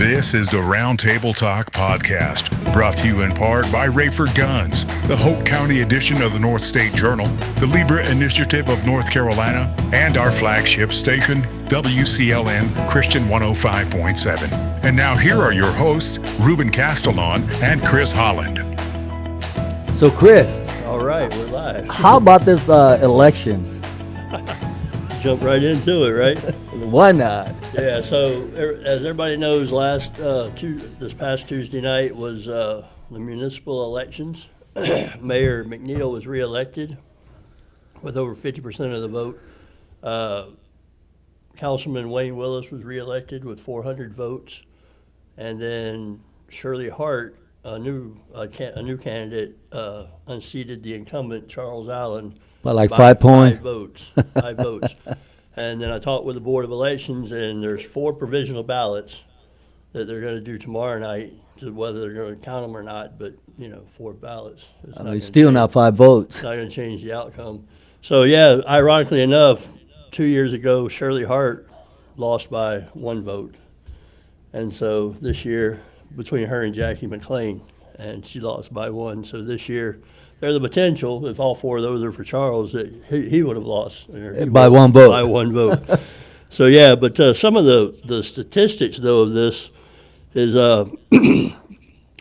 This is the Roundtable Talk podcast, brought to you in part by Rayford Guns, the Hope County edition of the North State Journal, the Libra Initiative of North Carolina, and our flagship station, WCLN Christian 105.7. And now here are your hosts, Ruben Castellon and Chris Holland. So Chris, all right, we're live. How about this election? Jump right into it, right? Why not? Yeah, so as everybody knows, this past Tuesday night was the municipal elections. Mayor McNeil was reelected with over 50% of the vote. Councilman Wayne Willis was reelected with 400 votes. And then Shirley Hart, a new candidate, unseated the incumbent Charles Allen by 5 points. 5 votes. And then I talked with the Board of Elections, and there's 4 provisional ballots that they're going to do tomorrow night, to whether they're going to count them or not. But 4 ballots. It's still not 5 votes. It's not going to change the outcome. So yeah, ironically enough, 2 years ago, Shirley Hart lost by 1 vote, and so this year, between her and Jackie McLean, and she lost by 1. So this year, there's a potential, if all 4 of those are for Charles, that he would have lost by 1 vote. By 1 vote. So yeah, but some of the statistics though of this is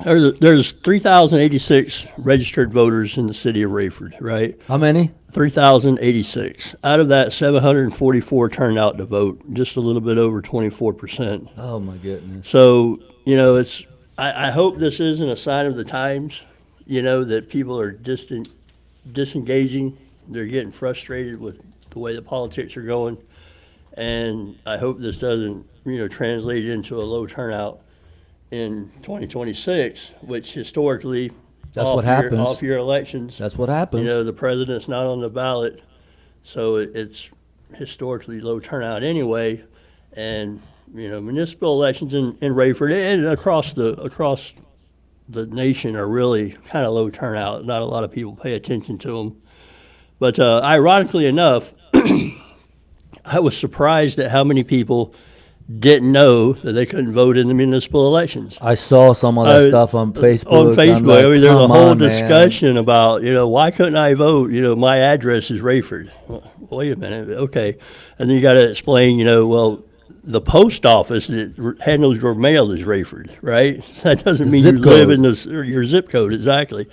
there's 3,086 registered voters in the city of Rayford, right? How many? 3,086. Out of that, 744 turned out to vote, just a little bit over 24%. Oh my goodness. So I hope this isn't a sign of the times. That people are disengaging. They're getting frustrated with the way the politics are going. And I hope this doesn't, translate into a low turnout in 2026, which historically, that's what happens. Off-year elections. That's what happens. The president's not on the ballot, so it's historically low turnout anyway. And, municipal elections in Rayford and across the nation are really kind of low turnout. Not a lot of people pay attention to them. But ironically enough, I was surprised at how many people didn't know that they couldn't vote in the municipal elections. I saw some of that stuff on Facebook. On Facebook, like, there's a whole discussion about, why couldn't I vote? My address is Rayford. Well, wait a minute, okay. And then you got to explain, the post office that handles your mail is Rayford, right? That doesn't mean you live in your zip code, exactly.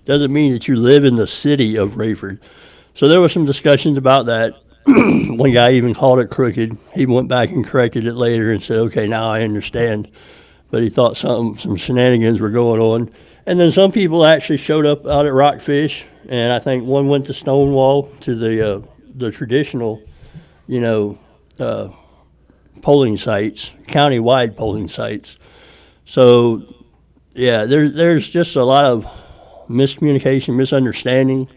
Doesn't mean that you live in the city of Rayford. So there were some discussions about that. One guy even called it crooked. He went back and corrected it later and said, okay, now I understand. But he thought some shenanigans were going on. And then some people actually showed up out at Rockfish, and I think one went to Stonewall, to the traditional, polling sites, county-wide polling sites. So, yeah, there's just a lot of miscommunication, misunderstanding,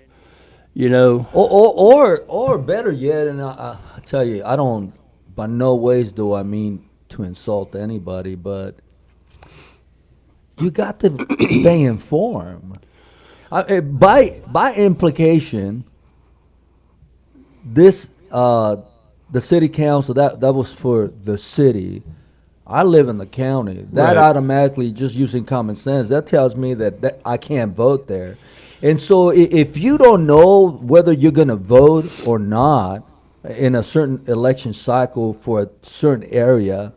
Or better yet, and I tell you, I don't, by no ways do I mean to insult anybody, but you got to stay informed. By implication, this the city council, that was for the city. I live in the county. That Right. automatically, just using common sense, that tells me that I can't vote there. And so if you don't know whether you're going to vote or not in a certain election cycle for a certain area,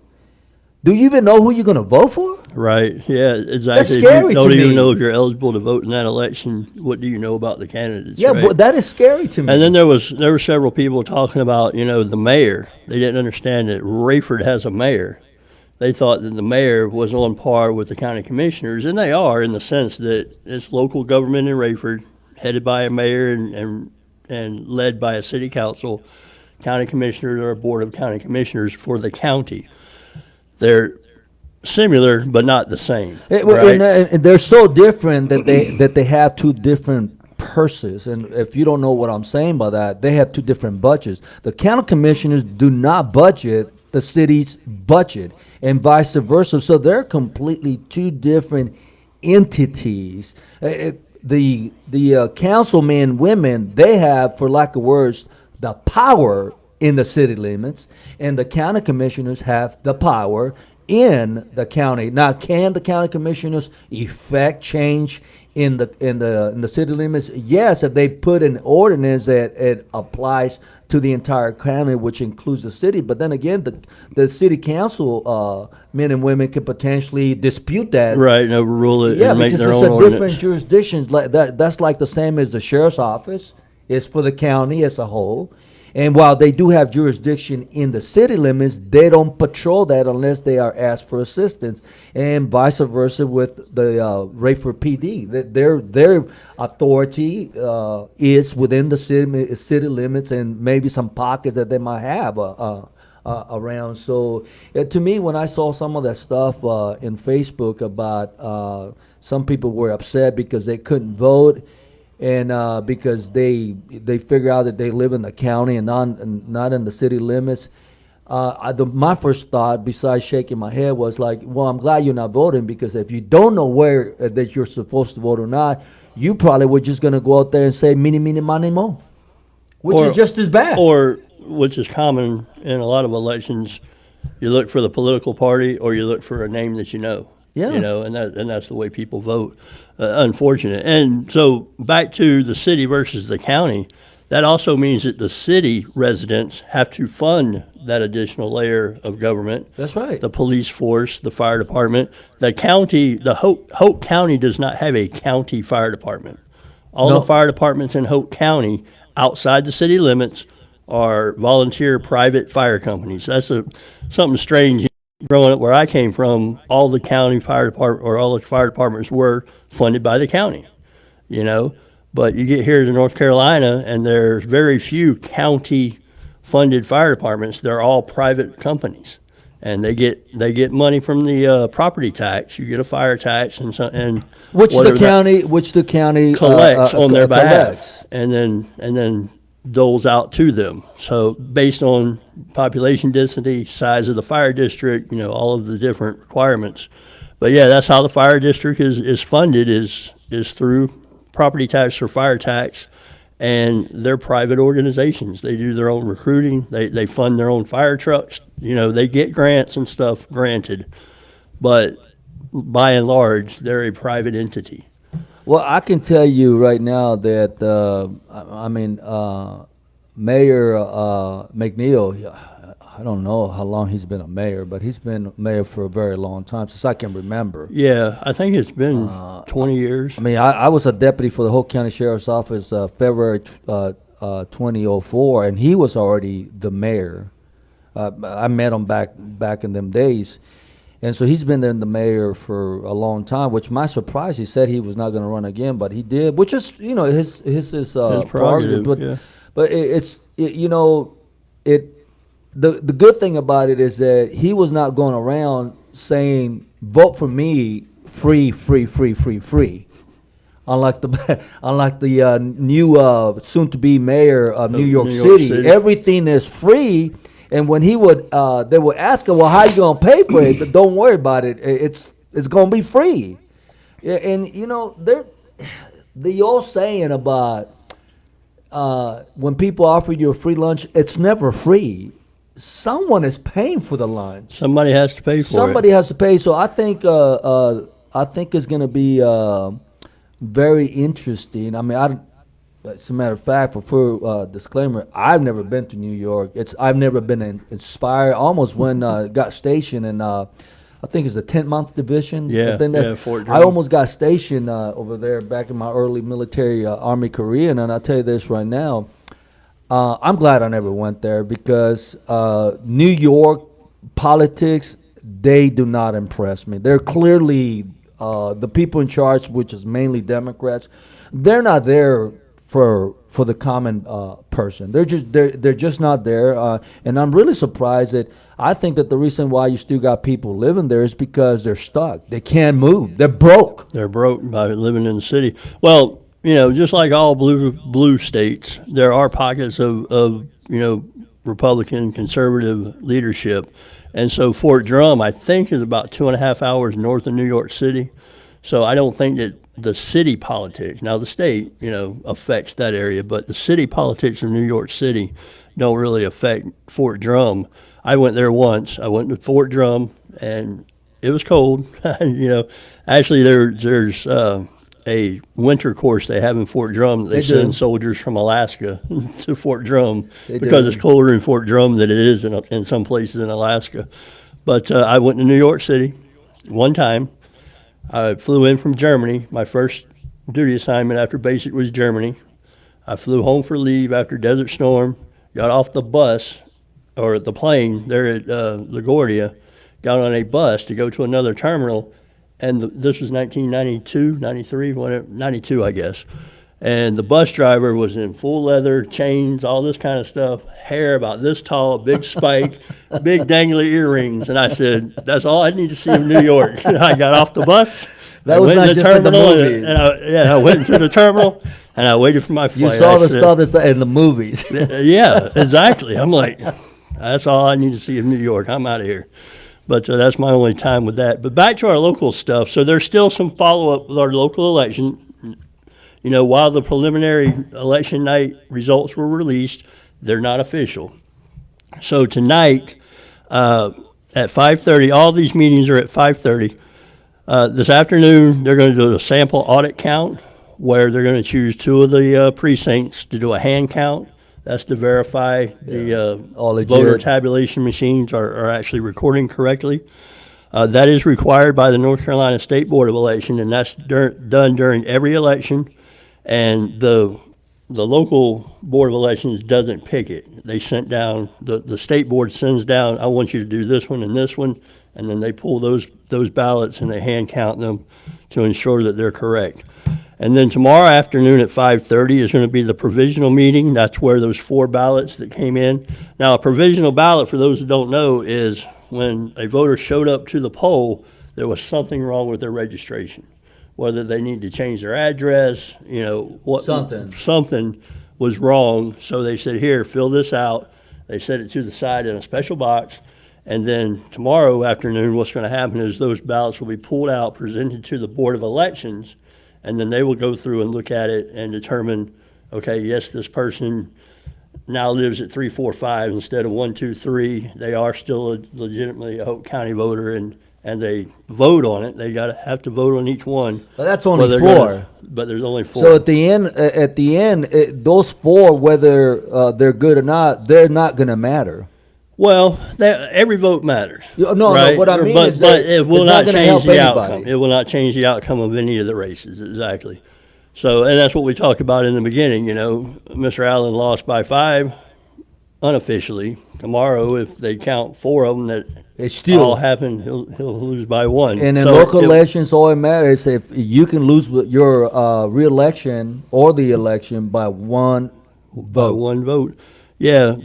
do you even know who you're going to vote for? Right, yeah, exactly. That's If scary you don't to even me. know if you're eligible to vote in that election, what do you know about the candidates, Yeah, right? but that is scary to me. And then there were several people talking about, the mayor. They didn't understand that Rayford has a mayor. They thought that the mayor was on par with the county commissioners, and they are, in the sense that it's local government in Rayford, headed by a mayor and led by a city council. County commissioners are a board of county commissioners for the county. They're similar, but not the same. Right? And they're so different that they have 2 different purses. And if you don't know what I'm saying by that, they have 2 different budgets. The county commissioners do not budget the city's budget, and vice versa. So they're completely 2 different entities. The councilmen, women, they have, for lack of words, the power in the city limits, and the county commissioners have the power in the county. Now, can the county commissioners effect change in the city limits? Yes, if they put an ordinance that it applies to the entire county, which includes the city. But then again, the city council men and women could potentially dispute that. Right, and overrule it Yeah, and make because their it's own a ordinance. different jurisdiction. Like that's like the same as the sheriff's office. It's for the county as a whole. And while they do have jurisdiction in the city limits, they don't patrol that unless they are asked for assistance, and vice versa with the Rayford PD. Their authority is within the city limits and maybe some pockets that they might have around. So to me, when I saw some of that stuff in Facebook about some people were upset because they couldn't vote, and because they figure out that they live in the county and not in the city limits. My first thought, besides shaking my head, was like, well, I'm glad you're not voting, because if you don't know where that you're supposed to vote or not, you probably were just going to go out there and say, mini, mini, money, mo, which is just as bad. Or, which is common in a lot of elections, you look for the political party or you look for a name that you know. Yeah. You know, and that's the way people vote. Unfortunate. And so back to the city versus the county, that also means that the city residents have to fund that additional layer of government. That's right. The police force, the fire department. The county, the Hope County does not have a county fire department. All No. the fire departments in Hope County outside the city limits are volunteer private fire companies. That's something strange. Growing up where I came from, all the county fire department or all the fire departments were funded by the county, you know. But you get here to North Carolina, and there's very few county-funded fire departments. They're all private companies, and they get money from the property tax. You get a fire tax, and Which the whatever county collects on their behalf, collects. and then doles out to them. So based on population density, size of the fire district, you know, all of the different requirements. But yeah, that's how the fire district is funded is through property tax or fire tax, and they're private organizations. They do their own recruiting. They fund their own fire trucks. You know, they get grants and stuff granted, but by and large, they're a private entity. Well, I can tell you right now that Mayor McNeil, I don't know how long he's been a mayor, but he's been mayor for a very long time, since I can remember. Yeah, I think it's been 20 years. I mean, I was a deputy for the Hope County Sheriff's Office February 2004, and he was already the mayor. I met him back in them days. And so he's been there in the mayor for a long time, which my surprise, he said he was not going to run again, but he did, which is, you know, his prerogative, But, yeah. but the good thing about it is that he was not going around saying, vote for me, free. Unlike the new soon-to-be mayor of New York City, everything is free. And when they would ask him, well, how you gonna pay for it? But don't worry about it. It's gonna be free. Yeah, and you know, the old saying about when people offer you a free lunch, it's never free. Someone is paying for the lunch. Somebody has to pay for Somebody it. has to pay. So I think it's gonna be very interesting. I mean, as a matter of fact, for full disclaimer, I've never been to New York. I've never been inspired. Almost when got stationed in, I think it's the 10th Division. Yeah, I think that's- Fort I Drum. almost got stationed over there back in my early military Army career, and I'll tell you this right now. I'm glad I never went there, because New York politics, they do not impress me. They're clearly the people in charge, which is mainly Democrats. They're not there for the common person. They're just not there, and I'm really surprised that I think that the reason why you still got people living there is because they're stuck. They can't move. They're broke. They're broke by living in the city. Well, you know, just like all blue states, there are pockets of you know, Republican conservative leadership, and so Fort Drum, I think, is about 2.5 hours north of New York City. So I don't think that the city politics, now the state, you know, affects that area, but the city politics of New York City don't really affect Fort Drum. I went there once. I went to Fort Drum, and it was cold. Actually, there's a winter course they have in Fort Drum. They They do. send soldiers from Alaska to Fort Drum They because do. it's colder in Fort Drum than it is in some places in Alaska. But I went to New York City one time. I flew in from Germany. My first duty assignment after basic was Germany. I flew home for leave after Desert Storm, got off the bus, or the plane there at LaGuardia, got on a bus to go to another terminal, and this was 1992, 93, whatever, 92, I guess. And the bus driver was in full leather, chains, all this kind of stuff, hair about this tall, big spike, big dangly earrings. And I said, that's all I need to see in New York. And I got off the bus. That I was went not in the just in the terminal, movies. I went into the terminal, and I waited for my flight. You saw I the said, stuff that's in the movies. yeah, exactly. I'm like, that's all I need to see in New York. I'm out of here. But that's my only time with that. But back to our local stuff. So there's still some follow-up with our local election. While the preliminary election night results were released, they're not official. So tonight at 5:30, all these meetings are at 5:30. This afternoon, they're going to do a sample audit count where they're going to choose two of the precincts to do a hand count. That's to verify the All legit. voter tabulation machines are actually recording correctly. That is required by the North Carolina State Board of Election, and that's done during every election. And the local Board of Elections doesn't pick it. They sent down, the state board sends down, I want you to do this one and this one, and then they pull those ballots and they hand count them to ensure that they're correct. And then tomorrow afternoon at 5:30 is going to be the provisional meeting. That's where those 4 ballots that came in. Now, a provisional ballot, for those who don't know, is when a voter showed up to the poll, there was something wrong with their registration. Whether they need to change their address, something was wrong. So they said, here, fill this out. They set it to the side in a special box. And then tomorrow afternoon, what's going to happen is those ballots will be pulled out, presented to the Board of Elections, and then they will go through and look at it and determine, okay, yes, this person now lives at 345 instead of 123. They are still legitimately a Hope County voter, and they vote on it. They have to vote on each one. But that's only Well, 4. but there's only 4. So at the end, those 4, whether they're good or not, they're not going to matter. Well, every vote matters. No, right? what I mean but, is but that it will it's not not gonna change help the anybody. outcome. It will not change the outcome of any of the races, exactly. So, and that's what we talked about in the beginning. Mr. Allen lost by 5 unofficially. Tomorrow, if they count 4 of them that It's still all happen, he'll lose by 1. And in So local elections, all it matters if you can lose your re-election or the election by 1 by vote. 1 vote. Yeah,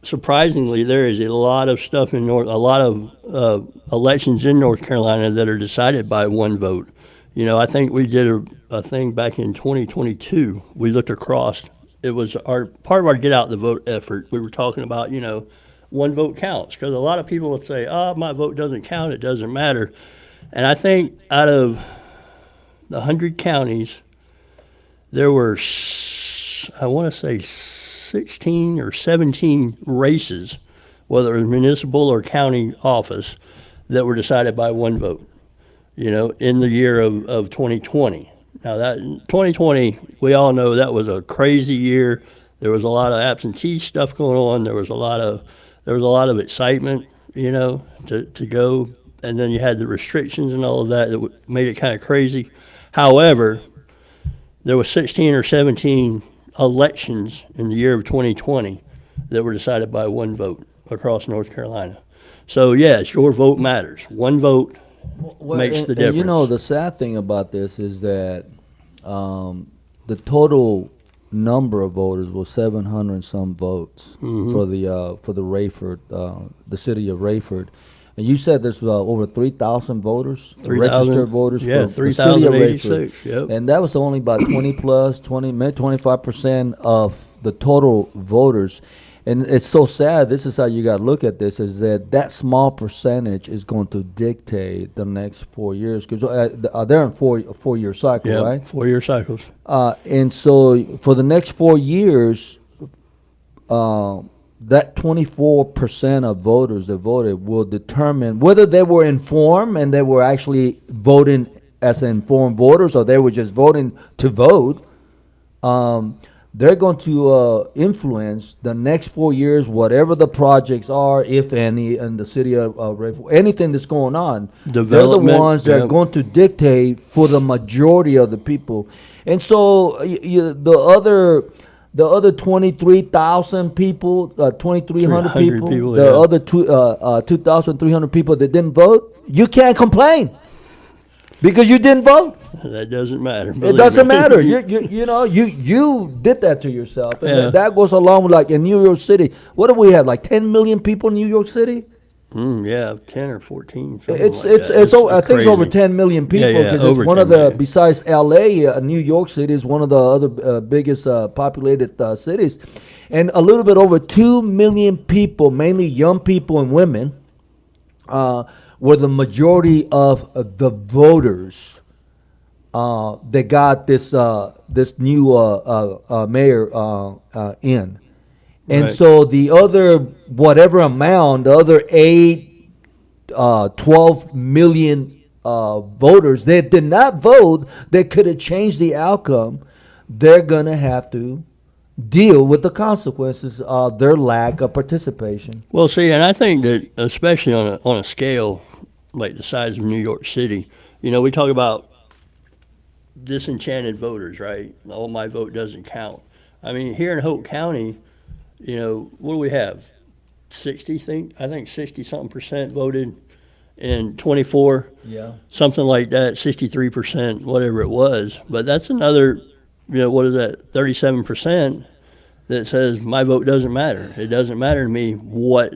surprisingly, there is a lot of stuff a lot of elections in North Carolina that are decided by 1 vote. I think we did a thing back in 2022. We looked across. It was part of our get out the vote effort. We were talking about, 1 vote counts, because a lot of people would say, "Oh, my vote doesn't count. It doesn't matter." And I think out of the 100 counties, there were, I want to say, 16 or 17 races, whether it was municipal or county office, that were decided by 1 vote, in the year of 2020. Now, that 2020, we all know that was a crazy year. There was a lot of absentee stuff going on. There was a lot of excitement, to go. And then you had the restrictions and all of that made it kind of crazy. However, there was 16 or 17 elections in the year of 2020 that were decided by 1 vote across North Carolina. So yes, your vote matters. 1 vote makes the difference. And the sad thing about this is that the total number of voters was 700 and some votes for the Rayford, the city of Rayford. And you said there's over 3,000 voters, 3,000, registered voters yeah, for the city of Rayford. 3,086, yep. And that was only about 25% of the total voters. And it's so sad. This is how you got to look at this: is that small percentage is going to dictate the next 4 years, because they're in four-year cycle, Yeah, right? 4-year cycles. And so for the next 4 years, that 24% of voters that voted will determine whether they were informed and they were actually voting as informed voters, or they were just voting to vote. They're going to influence the next 4 years, whatever the projects are, if any, in the city of Rayford, anything that's going on. They're the Development, ones that are going to dictate for the majority of the people. And so the other 23,000 people, 2,300 people, the yeah. other 2,300 people that didn't vote, you can't complain because you didn't vote. That doesn't matter. It doesn't matter. You did that to yourself, and Yeah. that goes along with, like, in New York City. What do we have? Like 10 million people in New York City. Yeah, 10 or 14. something It's like that. I think it's over crazy. 10 million people yeah, because over it's one 10 of the million. besides L.A. New York City is one of the other biggest populated cities, and a little bit over 2 million people, mainly young people and women, were the majority of the voters that got this new mayor in. And Right. so the other, whatever amount, the other 12 million voters that did not vote, that could have changed the outcome, they're going to have to deal with the consequences of their lack of participation. Well, see, and I think that especially on a scale like the size of New York City, we talk about disenchanted voters, right? Oh, my vote doesn't count. I mean, here in Hope County, what do we have? I think 60-something% voted in 24, Yeah. something like that, 63%, whatever it was. But that's another, what is that, 37% that says my vote doesn't matter. It doesn't matter to me what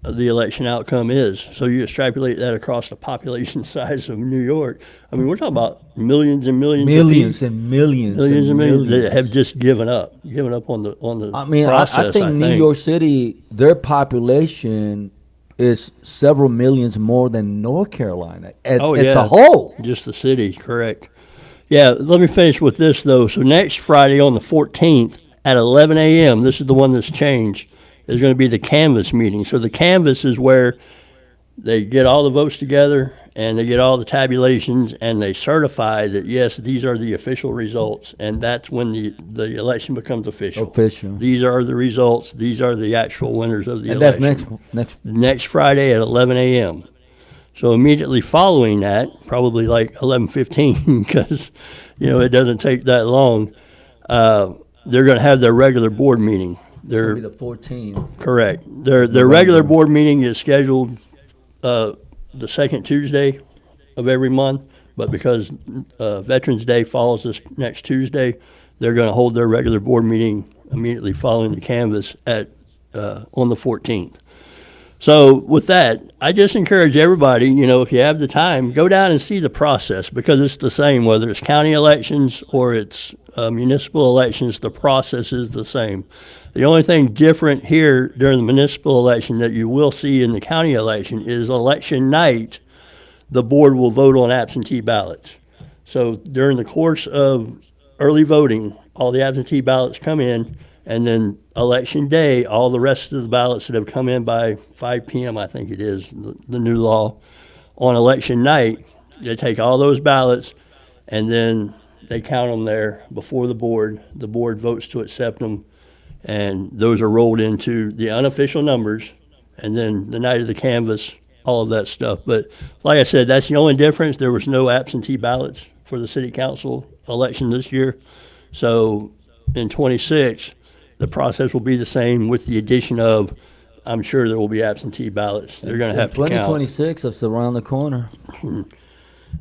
the election outcome is. So you extrapolate that across the population size of New York. I mean, we're talking about millions and millions Millions of and millions. people, millions and millions millions. that have just given up on the I mean, process. I think New York City, their population is several millions more than North Carolina. It's a whole. Just the city, correct. Yeah, let me finish with this, though. So next Friday on the 14th at 11 a.m., this is the one that's changed, is going to be the canvass meeting. So the canvass is where they get all the votes together and they get all the tabulations and they certify that, yes, these are the official results. And that's when the election becomes official. These are the results. These are the actual winners of the And election. that's Next Friday at 11 a.m. So immediately following that, probably like 11:15, because it doesn't take that long. They're going to have their regular board meeting. gonna be the 14th. Correct. Their regular board meeting is scheduled the second Tuesday of every month, but because Veterans Day falls this next Tuesday, they're going to hold their regular board meeting immediately following the canvass on the 14th. So with that, I just encourage everybody, if you have the time, go down and see the process, because it's the same, whether it's county elections or it's municipal elections, the process is the same. The only thing different here during the municipal election that you will see in the county election is election night, the board will vote on absentee ballots. So during the course of early voting, all the absentee ballots come in, and then election day, all the rest of the ballots that have come in by 5 p.m., I think it is, the new law, on election night, they take all those ballots and then they count them there before the board. The board votes to accept them, and those are rolled into the unofficial numbers, and then the night of the canvass, all of that stuff. But like I said, that's the only difference. There was no absentee ballots for the city council election this year. So in 26, the process will be the same with the addition of, I'm sure there will be absentee ballots. They're going to have to count. 2026 is around the corner.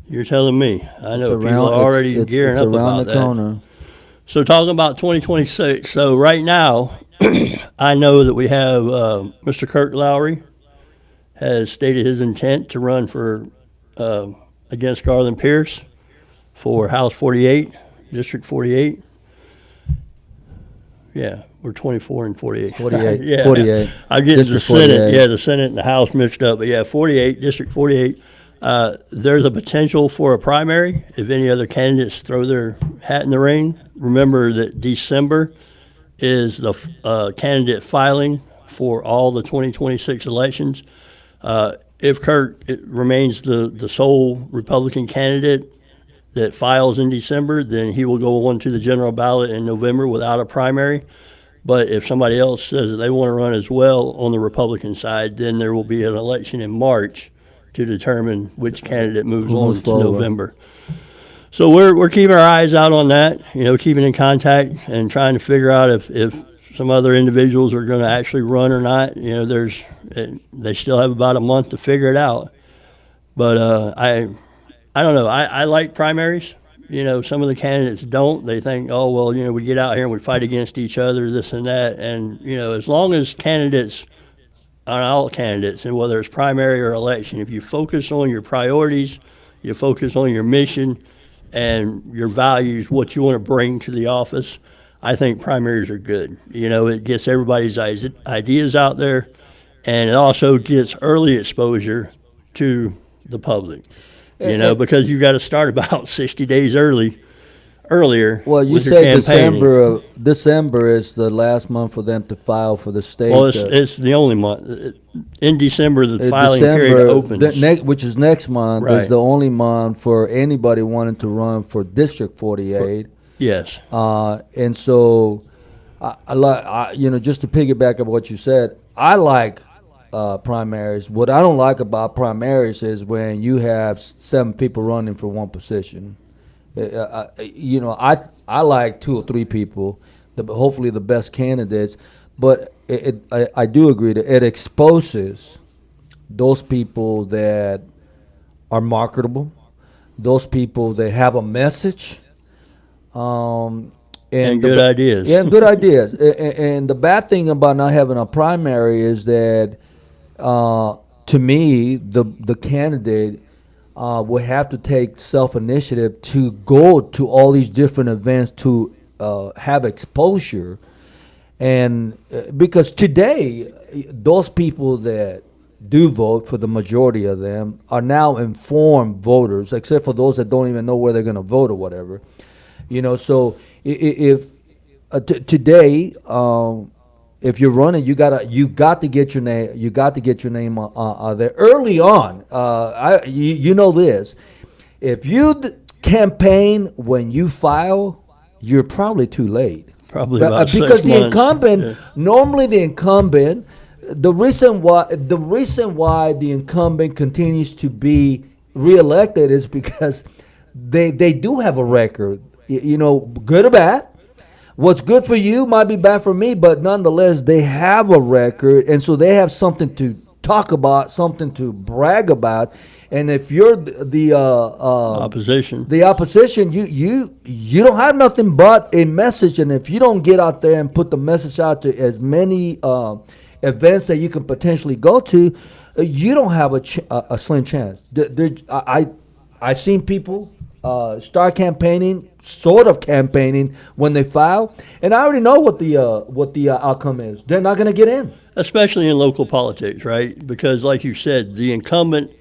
You're telling me. I know It's people are already gearing up around about the that. corner. So talking about 2026, so right now, I know that we have Mr. Kirk Lowry has stated his intent to run for against Garland Pierce for House 48, District 48. Yeah, we're 24 and 48. 48. Yeah, 48. I get the District Senate, 48. yeah, the Senate and the House mixed up, but yeah, 48, District 48. There's a potential for a primary if any other candidates throw their hat in the ring. Remember that December is the candidate filing for all the 2026 elections. If Kirk remains the sole Republican candidate that files in December, then he will go on to the general ballot in November without a primary. But if somebody else says that they want to run as well on the Republican side, then there will be an election in March to determine which candidate moves Who on moves to forward. November. So we're keeping our eyes out on that, keeping in contact and trying to figure out if some other individuals are going to actually run or not. They still have about a month to figure it out. But I don't know. I like primaries. Some of the candidates don't. They think, oh, well, we get out here and we fight against each other, this and that. And, as long as all candidates, and whether it's primary or election, if you focus on your priorities, you focus on your mission and your values, what you want to bring to the office, I think primaries are good. It gets everybody's ideas out there, and it also gets early exposure to the public. Because you got to start about 60 days earlier. Well, you with your say campaigning. December is the last month for them to file for the state. Well, it's the only month. In December, the filing December, period opens. which is next month, is Right. the only month for anybody wanting to run for District 48. Yes. And so, I like, just to piggyback on what you said, I like primaries. What I don't like about primaries is when you have 7 people running for one position. I like 2 or 3 people, hopefully the best candidates. But I do agree that it exposes those people that are marketable, those people that have a message, and good ideas. Yeah, good ideas. And the bad thing about not having a primary is that, to me, the candidate will have to take self-initiative to go to all these different events to have exposure. And because today, those people that do vote, for the majority of them, are now informed voters, except for those that don't even know where they're going to vote or whatever. So if today, if you're running, you got to get your name. You got to get your name there early on. You know this. If you campaign when you file, you're probably too late. Probably about 6 because the months. incumbent, Yeah. normally the incumbent, the reason why the incumbent continues to be reelected is because they do have a record, good or bad. What's good for you might be bad for me, but nonetheless, they have a record, and so they have something to talk about, something to brag about. And if you're the Opposition. you don't have nothing but a message. And if you don't get out there and put the message out to as many events that you can potentially go to, you don't have a slim chance. I've seen people start campaigning, sort of campaigning, when they file, and I already know what the outcome is. They're not going to get in. Especially in local politics, right? Because like you said, the incumbent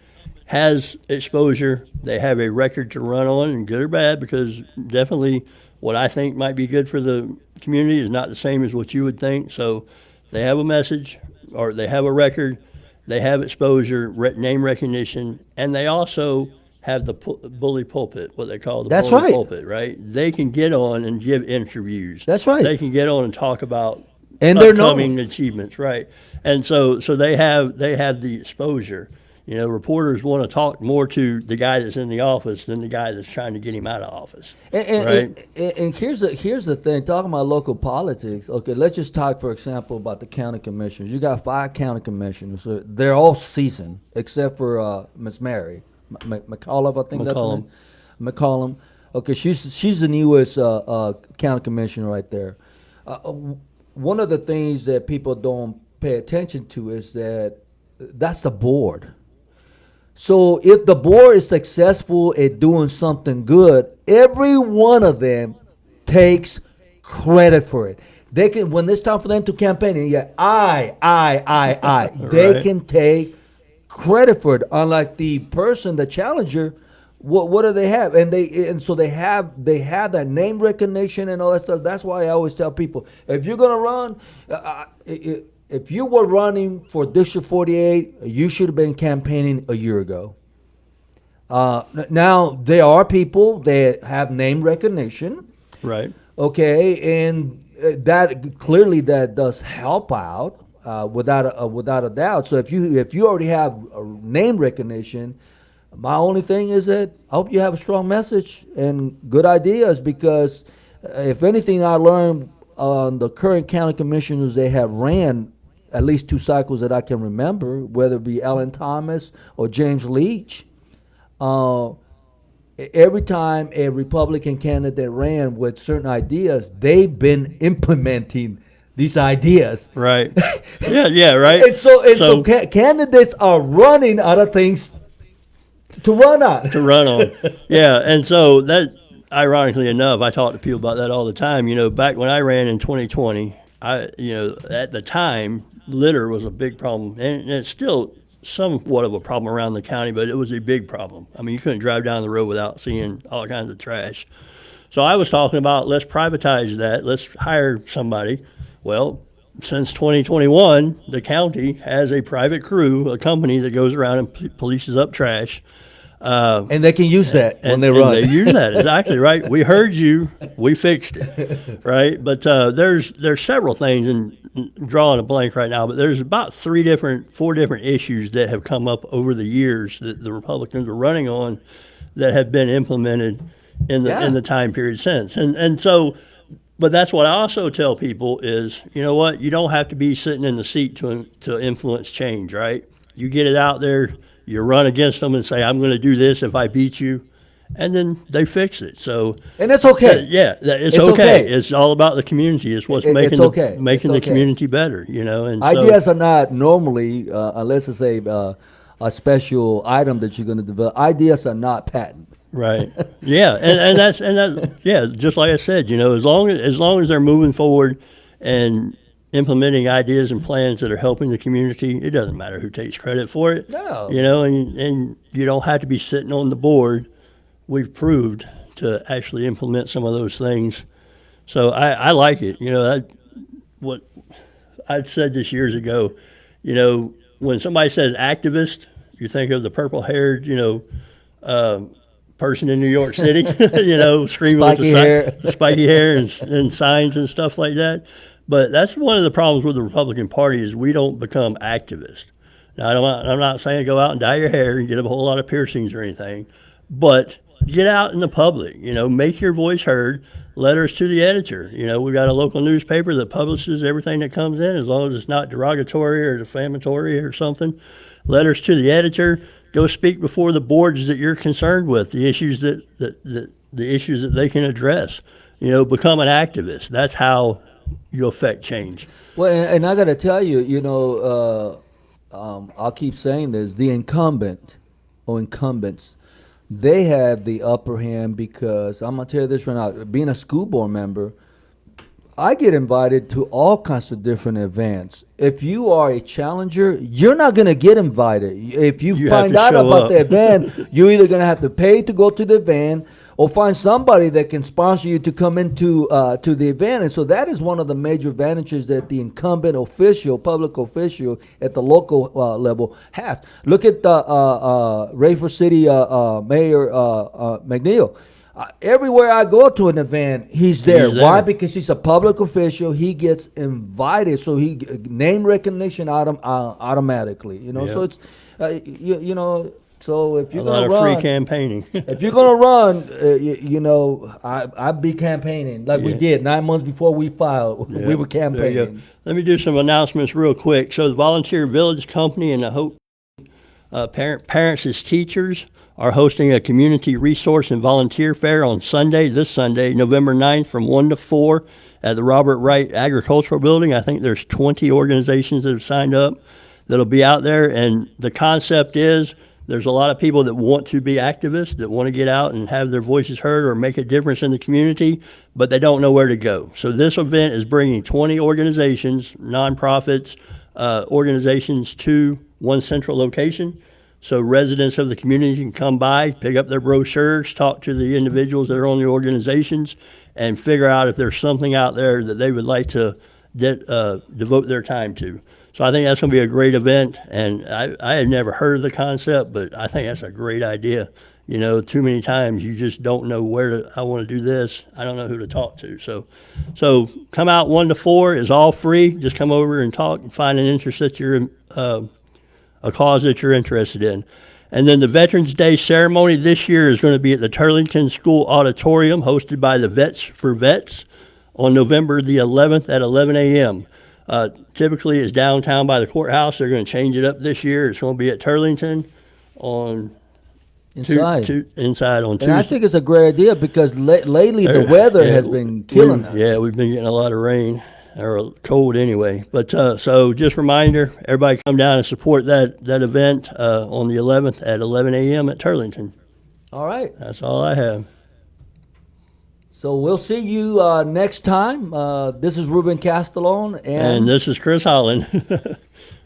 has exposure. They have a record to run on, and good or bad, because definitely what I think might be good for the community is not the same as what you would think. So they have a message, or they have a record, they have exposure, name recognition, and they also have the bully pulpit, what they call the That's bully right. pulpit, right? They can get on and give interviews. That's right. They can get on and talk about And they're upcoming known. achievements, right? And so they have the exposure. Reporters want to talk more to the guy that's in the office than the guy that's trying to get him out of office, right? And here's the thing. Talking about local politics. Okay, let's just talk, for example, about the county commissioners. You got 5 county commissioners. So they're all seasoned except for Miss Mary McAuliffe, I think that's her name. McCollum. Okay, she's the newest county commissioner right there. One of the things that people don't pay attention to is that that's the board. So if the board is successful at doing something good, every one of them takes credit for it. They can, when it's time for them to campaign, and I, they Right. can take credit for it. Unlike the person, the challenger, what do they have? And so they have that name recognition and all that stuff. That's why I always tell people, if you're gonna run, if you were running for District 48, you should have been campaigning a year ago. Now there are people that have name recognition, Right. okay, and that clearly that does help out without a doubt. So if you already have name recognition, my only thing is that I hope you have a strong message and good ideas, because if anything I learned on the current county commissioners, they have ran at least 2 cycles that I can remember, whether it be Alan Thomas or James Leach. Uh, every time a Republican candidate ran with certain ideas, they've been implementing these ideas. Right. Yeah, right. And so candidates are running out of things to run on. To run on. Yeah, and so that, ironically enough, I talk to people about that all the time. Back when I ran in 2020, at the time, litter was a big problem, and it's still somewhat of a problem around the county, but it was a big problem. I mean, you couldn't drive down the road without seeing all kinds of trash. So I was talking about, let's privatize that. Let's hire somebody. Well, since 2021, the county has a private crew, a company that goes around and polices up trash. And they can use that when they run. And they use that, exactly, right. We heard you, we fixed it, right? But there's several things, and drawing a blank right now, but there's about 4 different issues that have come up over the years that the Republicans are running on that have been implemented in the time period since. And so, but that's what I also tell people is, you know what, you don't have to be sitting in the seat to influence change, right? You get it out there. You run against them and say, I'm going to do this if I beat you, and then they fix it. So, and it's okay. It's okay. It's all about the community. It's what's making the community better, And ideas are not normally, unless it's a special item that you're going to develop. Ideas are not patent. Right. Yeah, and that's just like I said, as long as they're moving forward and implementing ideas and plans that are helping the community, it doesn't matter who takes credit for it. No. And you don't have to be sitting on the board. We've proved to actually implement some of those things. So I like it. What I'd said this years ago, when somebody says activist, you think of the purple-haired, person in New York City, screaming with the spiky hair and signs and stuff like that. But that's one of the problems with the Republican Party is we don't become activists. Now, I'm not saying go out and dye your hair and get a whole lot of piercings or anything, but get out in the public, make your voice heard, letters to the editor. We've got a local newspaper that publishes everything that comes in, as long as it's not derogatory or defamatory or something. Letters to the editor, go speak before the boards that you're concerned with, the issues that they can address. Become an activist. That's how you affect change. Well, and I got to tell you, I'll keep saying this: the incumbents, they have the upper hand, because I'm gonna tell you this right now. Being a school board member, I get invited to all kinds of different events. If you are a challenger, you're not gonna get invited. If you find out about the event, you're either gonna have to pay to go to the event, or find somebody that can sponsor you to come into to the event. And so that is one of the major advantages that the incumbent official, public official at the local level has. Look at Rayford City Mayor McNeil. Everywhere I go to an event, he's there. Why? Because he's a public official. He gets invited, so he name recognition automatically. Yep. So it's So if you're a lot gonna of run, free campaigning. if you're gonna run, I'd be campaigning like we did 9 months before we filed. Yeah, We were there you go. campaigning. Let me do some announcements real quick. So the Volunteer Village Company and the Hope Parents as Teachers are hosting a community resource and volunteer fair on this Sunday, November 9th from 1 to 4 at the Robert Wright Agricultural Building. I think there's 20 organizations that have signed up that'll be out there, and the concept is there's a lot of people that want to be activists, that want to get out and have their voices heard or make a difference in the community, but they don't know where to go. So this event is bringing 20 organizations, nonprofits, organizations to one central location. So residents of the community can come by, pick up their brochures, talk to the individuals that are on the organizations, and figure out if there's something out there that they would like to devote their time to. So I think that's going to be a great event, and I had never heard of the concept, but I think that's a great idea. You know, too many times you just don't know I want to do this. I don't know who to talk to. So come out 1 to 4 is all free. Just come over and talk and find an interest that you're, a cause that you're interested in. And then the Veterans Day ceremony this year is going to be at the Turlington School Auditorium, hosted by the Vets for Vets on November the 11th at 11 a.m. Typically it's downtown by the courthouse. They're going to change it up this year. It's going to be at Turlington on Inside. inside on Tuesday. And I think it's a great idea because lately the weather has been killing us. Yeah, we've been getting a lot of rain or cold anyway. But so just reminder, everybody come down and support that event on the 11th at 11 a.m. at Turlington. All right. That's all I have. So we'll see you next time. This is Ruben Castellone. And this is Chris Holland.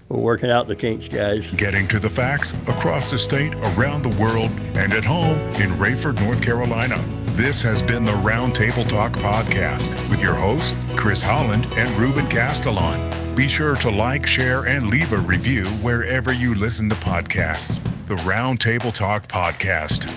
We're working out the kinks, guys. Getting to the facts across the state, around the world, and at home in Rayford, North Carolina. This has been the Roundtable Talk podcast with your hosts, Chris Holland and Ruben Castellon. Be sure to like, share, and leave a review wherever you listen to podcasts. The Roundtable Talk podcast.